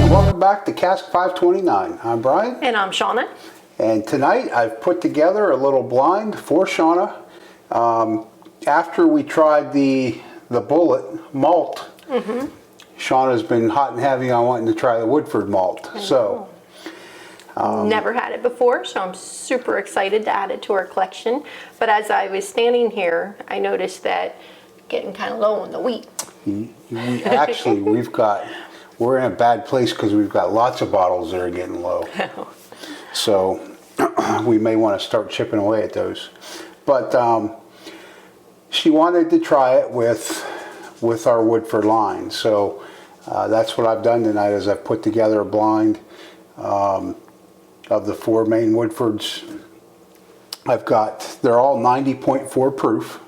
Welcome back to Cask 529. I'm Brian. And I'm Shona. And tonight I've put together a little blind for Shona. After we tried the Bullet Malt, Shauna's been hot and heavy on wanting to try the Woodford Malt. So, never had it before, so I'm super excited to add it to our collection. But as I was standing here, I noticed that getting kind of low on the wheat. actually, we're in a bad place because we've got lots of bottles that are getting low. So we may want to start chipping away at those. But she wanted to try it with our Woodford line. So that's what I've done tonight is I've put together a blind of the 4 main Woodfords. They're all 90.4 proof.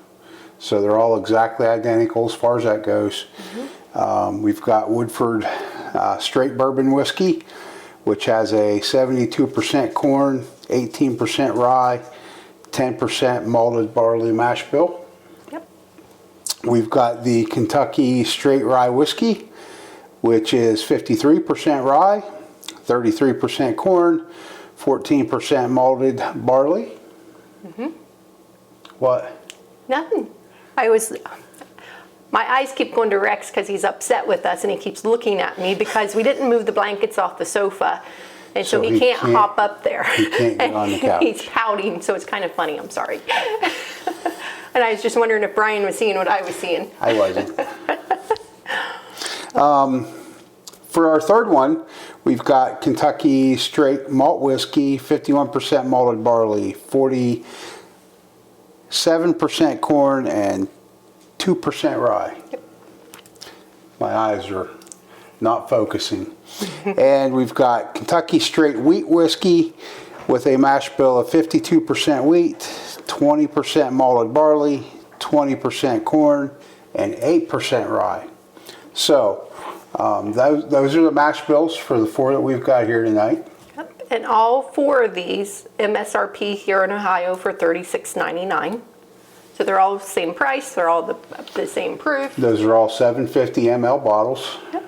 So they're all exactly identical as far as that goes. We've got Woodford straight bourbon whiskey, which has a 72% corn, 18% rye, 10% malted barley mash bill. Yep. We've got the Kentucky straight rye whiskey, which is 53% rye, 33% corn, 14% malted barley. What? Nothing. My eyes keep going to Rex because he's upset with us and he keeps looking at me because we didn't move the blankets off the sofa. And so he can't hop up there. He can't get on the couch. He's pouting, so it's kind of funny. I'm sorry. And I was just wondering if Brian was seeing what I was seeing. I wasn't. For our third one, we've got Kentucky straight malt whiskey, 51% malted barley, 47% corn, and 2% rye. Yep. My eyes are not focusing. And we've got Kentucky straight wheat whiskey with a mash bill of 52% wheat, 20% malted barley, 20% corn, and 8% rye. So those are the mash bills for the 4 that we've got here tonight. Yep. And all 4 of these MSRP here in Ohio for $36.99. So they're all the same price, they're all the same proof. Those are all 750 ml bottles. Yep.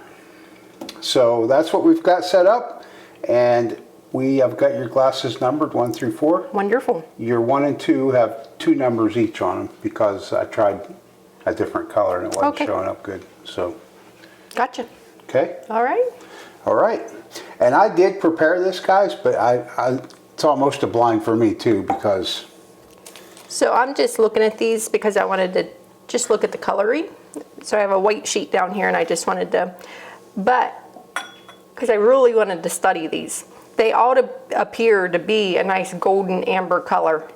So that's what we've got set up, and we have got your glasses numbered 1 through 4. Wonderful. Your 1 and 2 have 2 numbers each on them because I tried a different color and it wasn't showing up good. So. Gotcha. Okay. All right. All right. And I did prepare this, guys, but it's almost a blind for me too because. So I'm just looking at these because I wanted to just look at the coloring. So I have a white sheet down here and I just wanted to, but because I really wanted to study these. They all appear to be a nice golden amber color.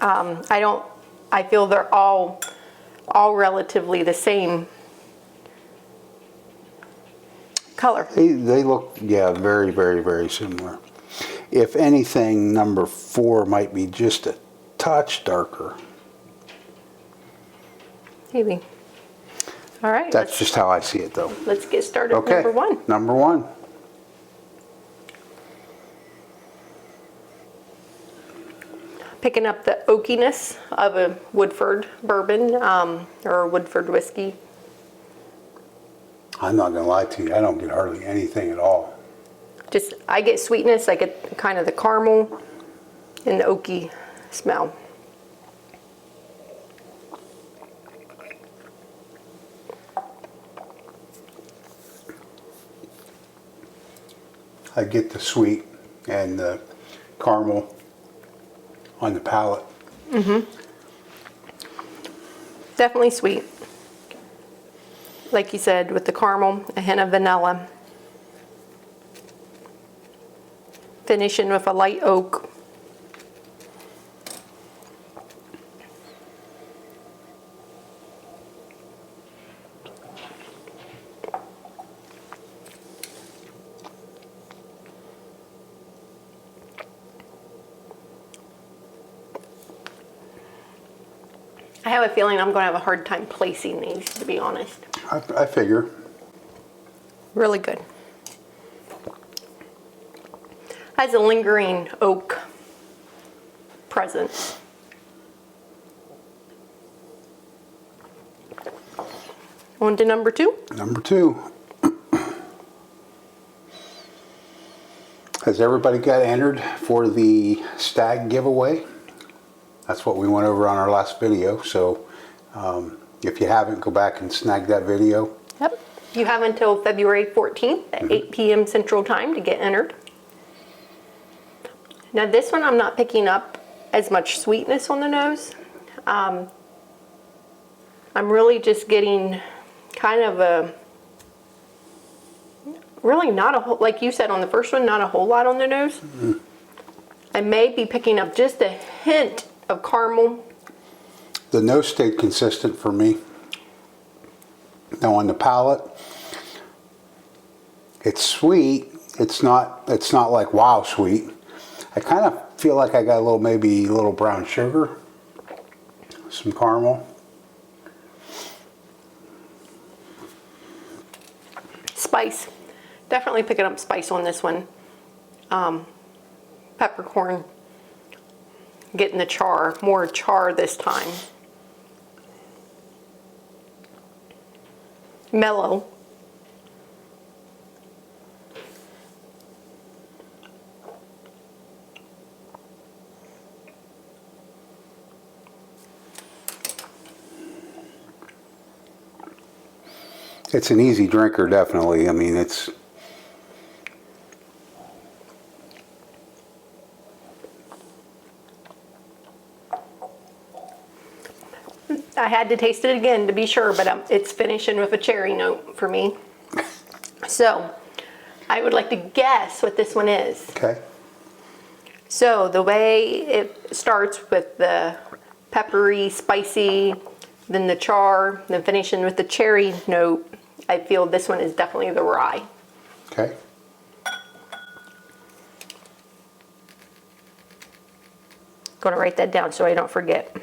I feel they're all relatively the same color. They look, yeah, very, very, very similar. If anything, number 4 might be just a touch darker. Maybe. All right. That's just how I see it, though. Let's get started with Okay. number 1. Number 1. Picking up the oakiness of a Woodford bourbon or a Woodford whiskey. I'm not going to lie to you. I don't get hardly anything at all. I get sweetness. I get kind of the caramel and the oaky smell. I get the sweet and the caramel on the palate. Definitely sweet. Like you said, with the caramel, a hint of vanilla. Finishing with a light oak. I have a feeling I'm going to have a hard time placing these, to be honest. I figure. Really good. Has a lingering oak presence. On to number 2. Number 2. Has everybody got entered for the stag giveaway? That's what we went over on our last video. So if you haven't, go back and snag that video. Yep. You have until February 14th at 8 p.m. Central Time to get entered. Now this one I'm not picking up as much sweetness on the nose. I'm really just getting kind of a, really not a whole, like you said on the first one, not a whole lot on the nose. Mm-hmm. I may be picking up just a hint of caramel. The nose stayed consistent for me. Now on the palate, it's sweet. It's not like wow sweet. I kind of feel like I got maybe a little brown sugar, some caramel. Spice. Definitely picking up spice on this one. Peppercorn. Getting the char, more char this time. Mellow. It's an easy drinker, definitely. I mean, it's... I had to taste it again to be sure, but it's finishing with a cherry note for me. So, I would like to guess what this one is. Okay. So, the way it starts with the peppery, spicy, then the char, then finishing with the cherry note, I feel this one is definitely the rye. Okay. Going to write that down so I don't forget.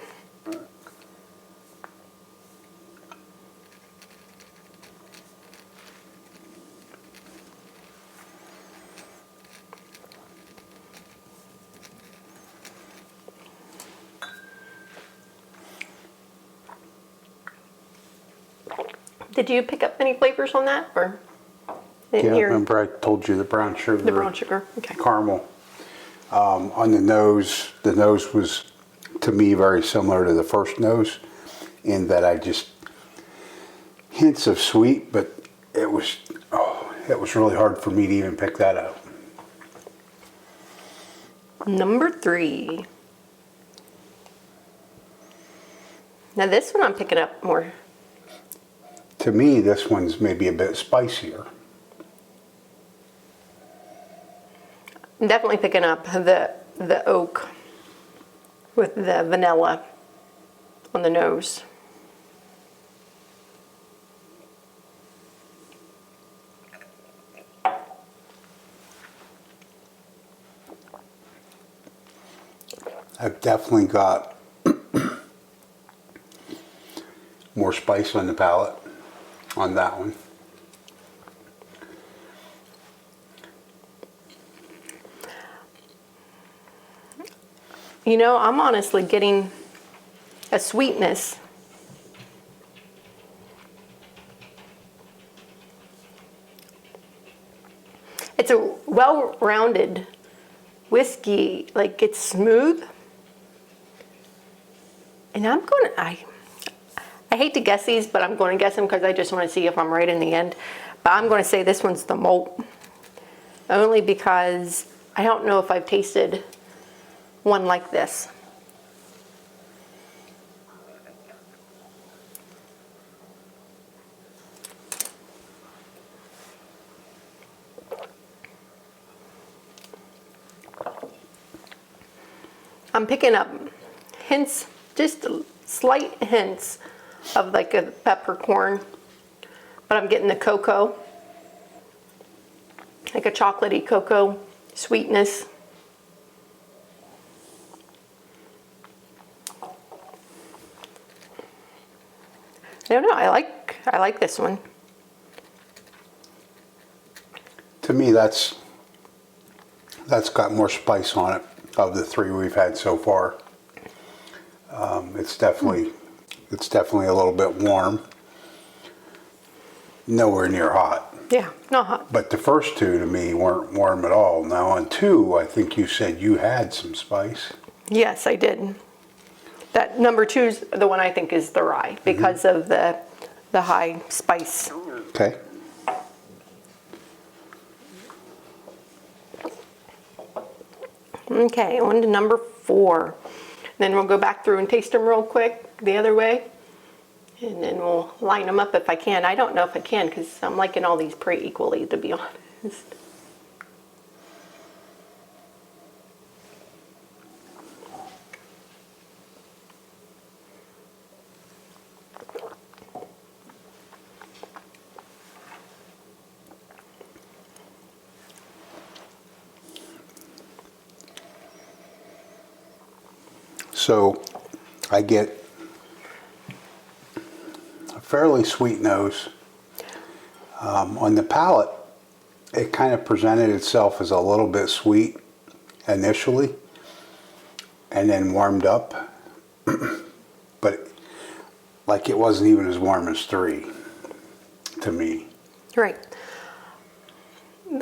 Did you pick up any flavors on that, or? Yeah, remember I told you the brown sugar. The brown sugar, okay. Caramel. On the nose was, to me, very similar to the first nose, in that I just, hints of sweet, but it was really hard for me to even pick that up. Number 3. Now this one I'm picking up more. To me, this one's maybe a bit spicier. I'm definitely picking up the oak with the vanilla on the nose. I've definitely got more spice on the palate on that one. You know, I'm honestly getting a sweetness. It's a well-rounded whiskey, like it's smooth. And I hate to guess these, but I'm going to guess them because I just want to see if I'm right in the end. But I'm going to say this one's the malt. Only because I don't know if I've tasted one like this. I'm picking up hints, just slight hints of like a peppercorn, but I'm getting the cocoa, like a chocolatey cocoa sweetness. I don't know, I like this one. To me, that's got more spice on it of the 3 we've had so far. It's definitely a little bit warm. nowhere near hot. Yeah, not hot. But the first two to me weren't warm at all. Now on two, I think you said you had some spice. Yes, I did. That number 2's the one I think is the rye because of the high spice. Okay. Okay, on to number 4. Then we'll go back through and taste them real quick the other way. And then we'll line them up if I can. I don't know if I can because I'm liking all these pretty equally, to be honest. So I get a fairly sweet nose. On the palate, it kind of presented itself as a little bit sweet initially and then warmed up. But like it wasn't even as warm as 3 to me. Right.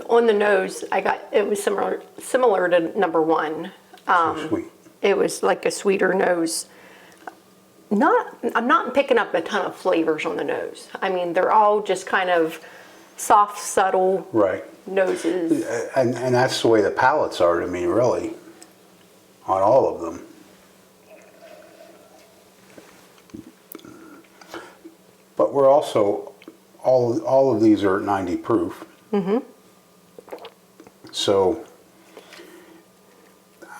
On the nose, it was similar to number 1. So sweet. It was like a sweeter nose. I'm not picking up a ton of flavors on the nose. I mean, they're all just kind of soft, subtle Right. noses. And that's the way the palates are to me, really, on all of them. But we're also, all of these are at 90 proof. Mm-hmm. So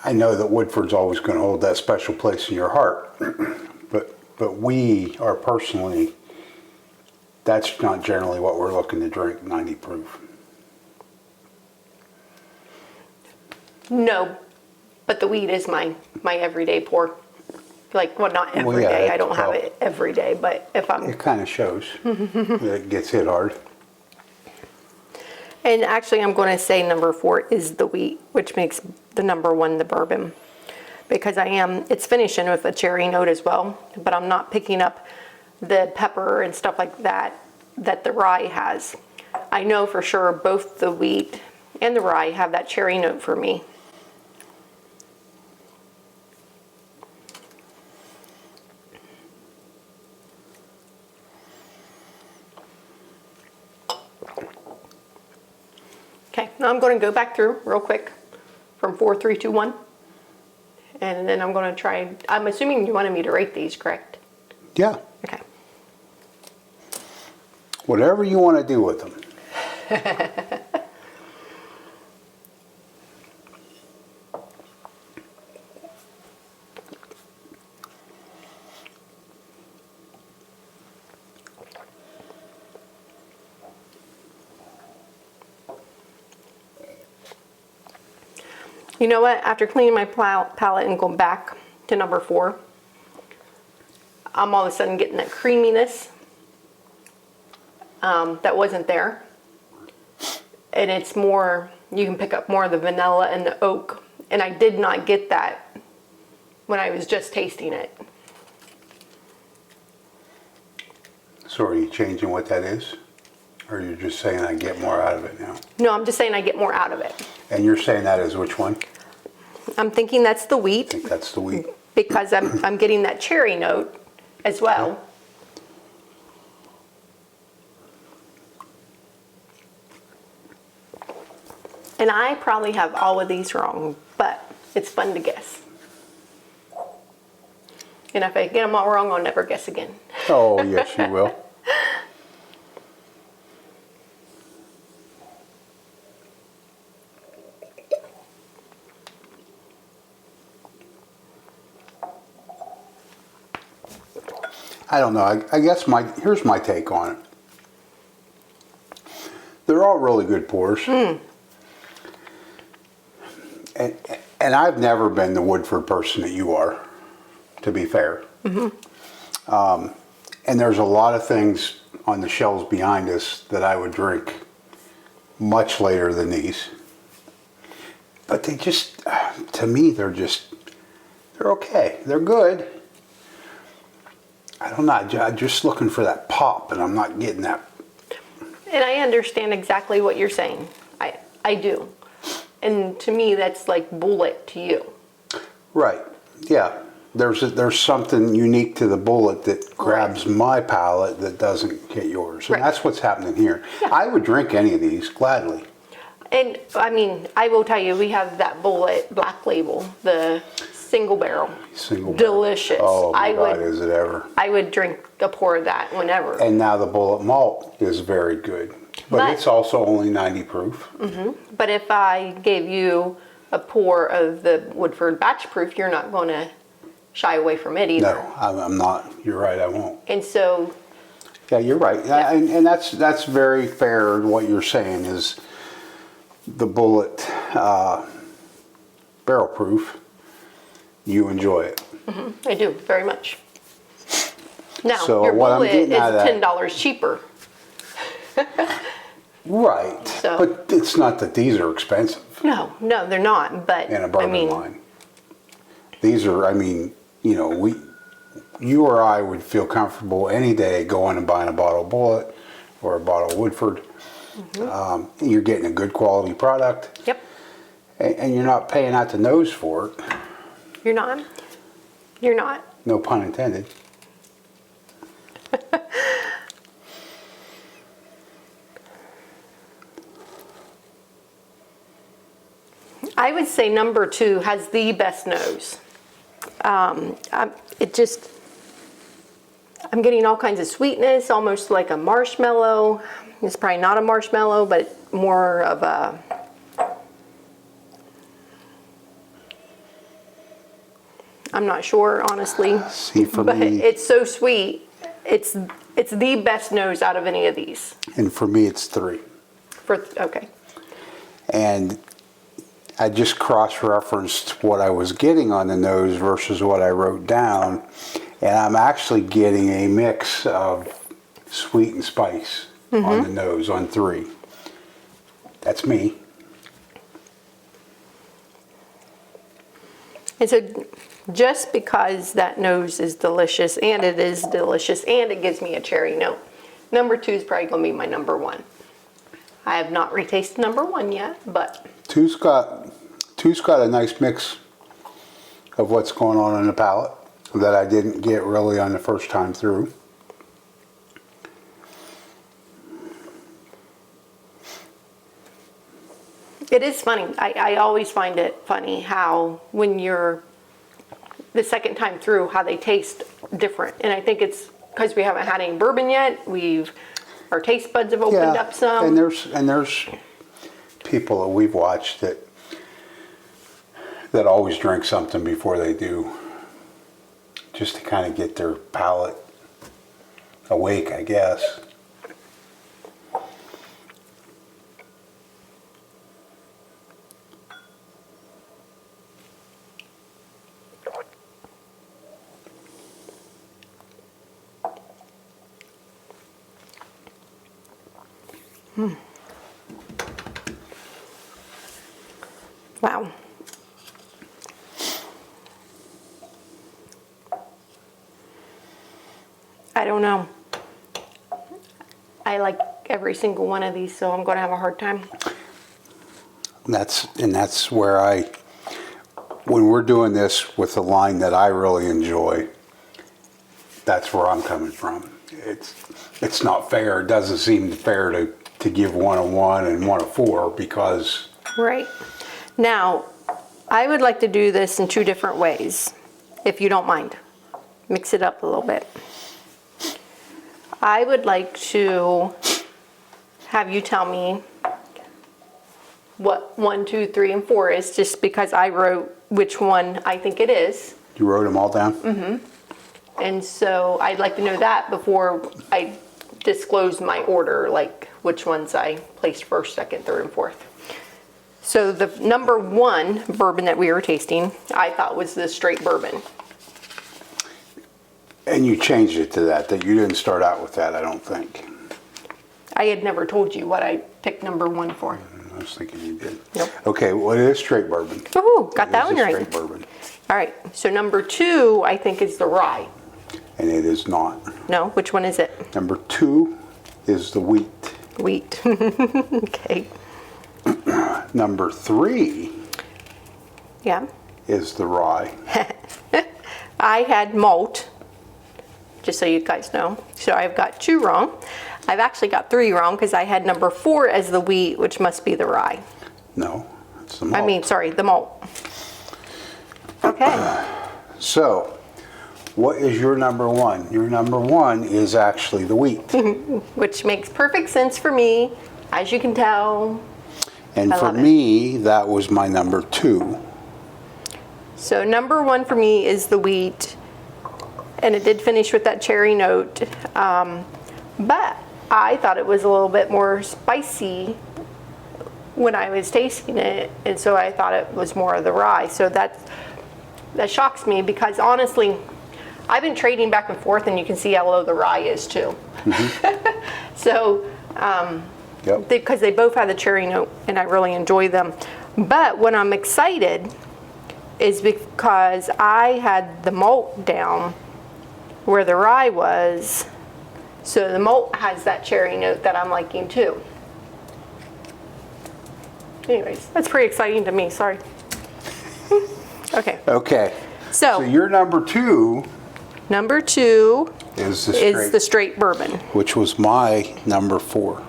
I know that Woodford's always going to hold that special place in your heart. But we are personally, that's not generally what we're looking to drink, 90 proof. No, but the wheat is my everyday pour. Like, well, not every yeah, day. I don't have it every day, but if I'm... It kind of shows that it gets hit hard. And actually, I'm going to say number 4 is the wheat, which makes the number 1 the bourbon. Because it's finishing with a cherry note as well, but I'm not picking up the pepper and stuff like that the rye has. I know for sure both the wheat and the rye have that cherry note for me. Okay, now I'm going to go back through real quick from 4, 3, 2, 1. And then I'm going to try, I'm assuming you wanted me to rate these, correct? Yeah. Okay. Whatever you want to do with them. You know what? After cleaning my palette and going back to number 4, I'm all of a sudden getting that creaminess that wasn't there. And it's more, you can pick up more of the vanilla and the oak. And I did not get that when I was just tasting it. So are you changing what that is? Or you're just saying I get more out of it now? No, I'm just saying I get more out of it. And you're saying that is which one? I'm thinking that's the I wheat think that's the wheat. because I'm getting that cherry note as well. And I probably have all of these wrong, but it's fun to guess. And if I get them all wrong, I'll never guess again. Oh, yes, you will. I don't know. I guess here's my take on it. They're all really good pours. And I've never been the Woodford person that you are, to be fair. And there's a lot of things on the shelves behind us that I would drink much later than these. But they just, to me, they're okay. They're good. I don't know, I'm just looking for that pop, and I'm not getting that. And I understand exactly what you're saying. I do. And to me, that's like bullet to you. Right. Yeah. There's something unique to the bullet that grabs my palate that doesn't get yours. And that's what's happening here. Yeah. I would drink any of these gladly. And I mean, I will tell you, we have that bullet black label, the single barrel. Delicious. Oh my God, is it ever. I would drink a pour of that whenever. And now the bullet malt is very good. But it's also only 90 proof. Mm-hmm. But if I gave you a pour of the Woodford batch proof, you're not going to shy away from it either. No, I'm not. You're right, I won't. And so... Yeah, you're right. Yeah. And that's very fair. What you're saying is the bullet barrel proof, you enjoy it. Mm-hmm. I do, very much. Now, So your what I'm bullet getting is out of that- $10 cheaper. Right. So- But it's not that these are expensive No, they're not. But in a bourbon I mean, line. These are, I mean, you know, you or I would feel comfortable any day going and buying a bottle of Bullet or a bottle of Woodford. You're getting a good quality product. Yep. And you're not paying out the nose for it. You're not. You're not. No pun intended. I would say number 2 has the best nose. I'm getting all kinds of sweetness, almost like a marshmallow. It's probably not a marshmallow, but more of a... I'm not sure, honestly. See, for but me, it's so sweet. It's the best nose out of any of these. and for me, it's 3. Okay. And I just cross-referenced what I was getting on the nose versus what I wrote down, and I'm actually getting a mix of sweet and spice on the nose on 3. That's me. And so just because that nose is delicious, and it is delicious, and it gives me a cherry note, number 2 is probably going to be my number 1. I have not retasted number 1 yet, but... Two's got a nice mix of what's going on in the palate that I didn't get really on the first time through. It is funny. I always find it funny how when you're the second time through, how they taste different. And I think it's because we haven't had any bourbon yet. Our taste buds have opened up some. And there's people that we've watched that always drink something before they do, just to kind of get their palate awake, I guess. Wow. I don't know. I like every single one of these, so I'm going to have a hard time. That's where when we're doing this with a line that I really enjoy, that's where I'm coming from. It's not fair. It doesn't seem fair to give one a 1 and one a 4 because... Right. Now, I would like to do this in 2 different ways, if you don't mind. Mix it up a little bit. I would like to have you tell me what 1, 2, 3, and 4 is, just because I wrote which one I think it is. You wrote them all down? Mm-hmm. And so I'd like to know that before I disclose my order, like which ones I placed first, second, third, and fourth. So the number 1 bourbon that we were tasting, I thought was the straight bourbon. And you changed it to that you didn't start out with that, I don't think. I had never told you what I picked number 1 for. I was thinking you did. Nope. Okay, well, it is straight bourbon. Ooh, got that one It is a right. straight bourbon. All right, so number 2, I think, is the rye. And it is not. No, which one is it? Number 2 is the wheat. Wheat. Okay. Number 3 Yeah. is the rye. I had malt, just so you guys know. So I've got 2 wrong. I've actually got 3 wrong because I had number 4 as the wheat, which must be the rye. No, it's the malt. I mean, sorry, the malt. Okay. So, what is your number 1? Your number 1 is actually the wheat. Which makes perfect sense for me, as you can tell. And I for love it. me, that was my number 2. So number 1 for me is the wheat, and it did finish with that cherry note, but I thought it was a little bit more spicy when I was tasting it, and so I thought it was more of the rye. So that shocks me because honestly, I've been trading back and forth, and you can see how low the rye is too. So, Yep. because they both have the cherry note, and I really enjoy them. But when I'm excited is because I had the malt down where the rye was, so the malt has that cherry note that I'm liking too. Anyways, that's pretty exciting to me, sorry. Okay, Okay. so your number 2 number 2 is the is straight, the straight bourbon. which was my number 4.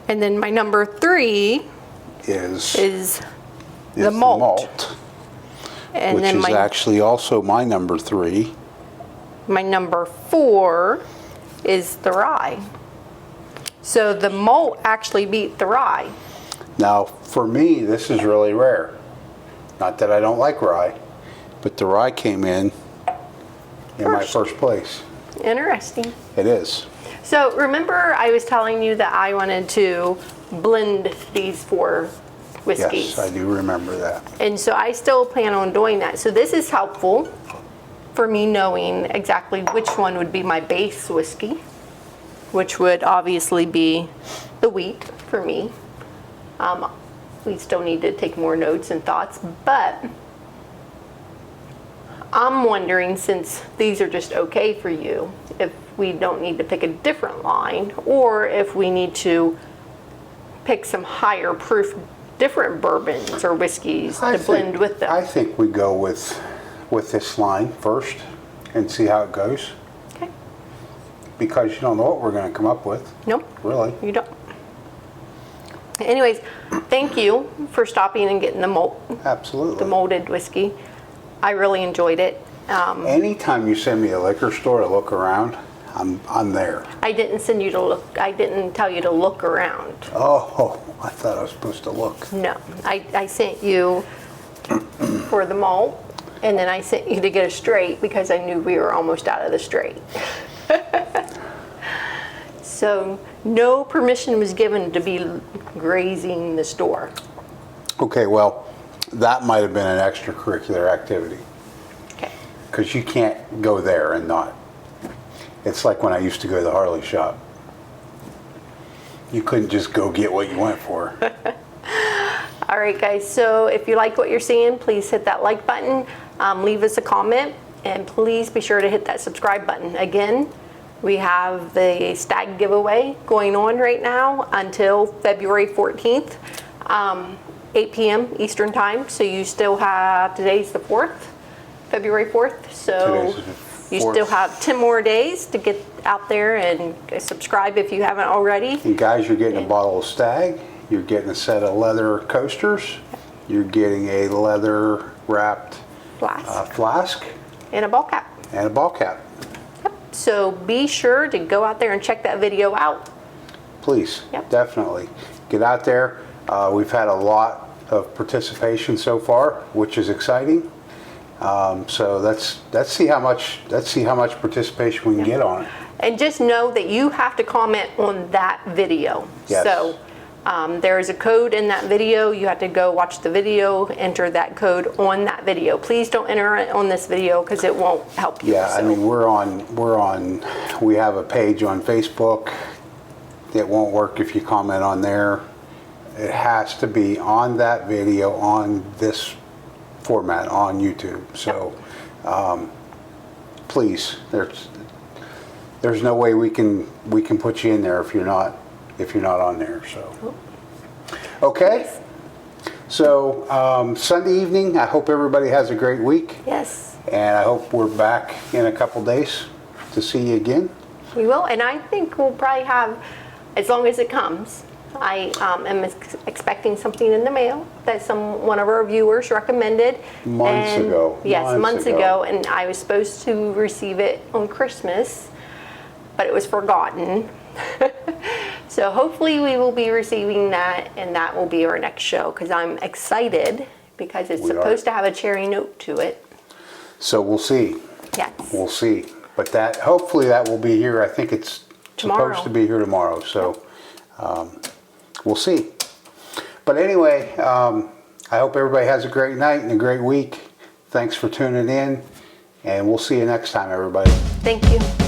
And then my number 3 Is the malt. And which then is actually also my number 3. my number 4 is the rye. So the malt actually beat the rye. Now, for me, this is really rare. Not that I don't like rye, but the rye came in my first place. Interesting. It is. So remember I was telling you that I wanted to blend these 4 whiskeys. Yes, I do remember that. And so I still plan on doing that. So this is helpful for me knowing exactly which one would be my base whiskey, which would obviously be the wheat for me. We still need to take more notes and thoughts, but I'm wondering, since these are just okay for you, if we don't need to pick a different line, or if we need to pick some higher proof different bourbons or whiskeys to blend with them. I think we go with this line first and see how it goes. Okay. Because you don't know what we're going to come up with. Nope. Really. You don't. Anyways, thank you for stopping and getting the Absolutely. molded whiskey. I really enjoyed it. Anytime you send me a liquor store to look around, I'm there. I didn't send you to look. I didn't tell you to look around. Oh, I thought I was supposed to look. No, I sent you for the malt, and then I sent you to get a straight because I knew we were almost out of the straight. So no permission was given to be grazing the store. Okay, well, that might have been an extracurricular activity. Okay. Because you can't go there and not. It's like when I used to go to the Harley shop. You couldn't just go get what you went for. All right, guys, so if you like what you're seeing, please hit that like button, leave us a comment, and please be sure to hit that subscribe button. Again, we have the stag giveaway going on right now until February 14th, 8 p.m. Eastern time. So you still have, today's the 4th, February 4th. So Today's the you 4th. still have 10 more days to get out there and subscribe if you haven't already. And guys, you're getting a bottle of Stag, you're getting a set of leather coasters, you're getting a leather wrapped flask, And a ball cap. and a ball cap. So be sure to go out there and check that video out. Please, Yep. definitely get out there. We've had a lot of participation so far, which is exciting. So let's see how much participation we can get on it. And just know that you have to comment on that video. Yes. So there is a code in that video. You have to go watch the video, enter that code on that video. Please don't enter it on this video because it won't help you. Yeah, I So- mean, we have a page on Facebook. It won't work if you comment on there. It has to be on that video on this format on YouTube. So please, there's there's no way we can put you in there if you're not on there. So, okay. So Sunday evening, I hope everybody has a great week. Yes. And I hope we're back in a couple days to see you again. We will, and I think we'll probably have, as long as it comes. I am expecting something in the mail that one of our viewers recommended. Months ago. Yes, months ago, and I was supposed to receive it on Christmas, but it was forgotten. So hopefully we will be receiving that, and that will be our next show, because I'm excited, because it's supposed to have a cherry note to it. So we'll see. Yes. We'll see. But hopefully that will be here. I think it's Tomorrow. supposed to be here tomorrow. So we'll see. But anyway, I hope everybody has a great night and a great week. Thanks for tuning in, and we'll see you next time, everybody. Thank you.